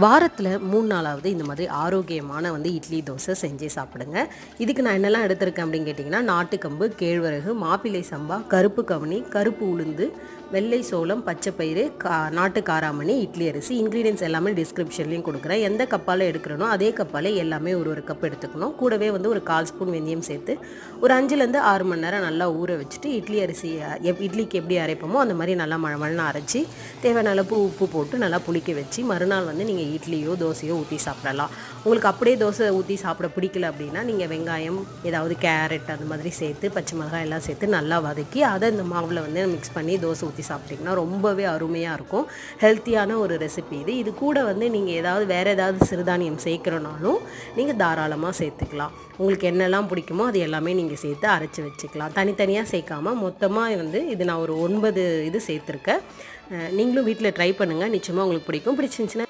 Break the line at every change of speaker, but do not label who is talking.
வாரத்தில் 3 நாளாவது இந்த மாதிரி ஆரோக்கியமான இட்லி தோசை செஞ்சு சாப்பிடுங்க. இதுக்கு நான் என்னெல்லாம் எடுத்திருக்கேன் அப்படின்னு கேட்டிங்கன்னா, நாட்டுக்கம்பு, கேழ்வரகு, மாப்பிள்ளை சம்பா, கருப்பு கவுனி, கருப்பு உளுந்து, வெள்ளை சோளம், பச்சை பயிறு, நாட்டு காராமணி, இட்லி அரிசி. இன்க்ரீடியன்ஸ் எல்லாமே டிஸ்கிரிப்ஷன்லேயும் கொடுக்குறேன். எந்த கப்பால் எடுக்கிறனோ அதே கப்பால் எல்லாமே ஒரு கப் எடுத்துக்கணும். கூடவே ஒரு 1/4 ஸ்பூன் வெந்தயம் சேர்த்து ஒரு 5லேருந்து 6 மணி நேரம் நல்லா ஊற வச்சுட்டு, இட்லி அரிசி இட்லிக்கு எப்படி அரைப்போமோ அந்த மாதிரி நல்லா மழமழன்னு அரைச்சி தேவையான அளவு உப்பு போட்டு நல்லா புளிக்க வச்சு மறுநாள் நீங்கள் இட்லியோ தோசையோ ஊற்றி சாப்பிடலாம். உங்களுக்கு அப்படியே தோசை ஊற்றி சாப்பிட பிடிக்கல அப்படின்னா நீங்கள் வெங்காயம், ஏதாவது கேரட் அந்த மாதிரி சேர்த்து, பச்சை மிளகாய் எல்லாம் சேர்த்து நல்லா வதக்கி அதை இந்த மாவில் மிக்ஸ் பண்ணி தோசை ஊற்றி சாப்பிட்டிங்கன்னா ரொம்பவே அருமையாக இருக்கும். ஹெல்த்தியான ஒரு ரெசிபி இது. இது கூட நீங்கள் ஏதாவது வேறு ஏதாவது சிறுதானியம் சேர்க்குறனாலும் நீங்கள் தாராளமாக சேர்த்துக்கலாம். உங்களுக்கு என்னெல்லாம் பிடிக்குமோ அது எல்லாமே நீங்கள் சேர்த்து அரைச்சி வச்சுக்கலாம். தனித்தனியாக சேர்க்காமல் மொத்தமாக இது நான் ஒரு 9 இது சேர்த்துருக்கேன். நீங்களும் வீட்டில் ட்ரை பண்ணுங்கள். நிச்சயமாக உங்களுக்கு பிடிக்கும். பிடிச்சிருந்துச்சுன்னா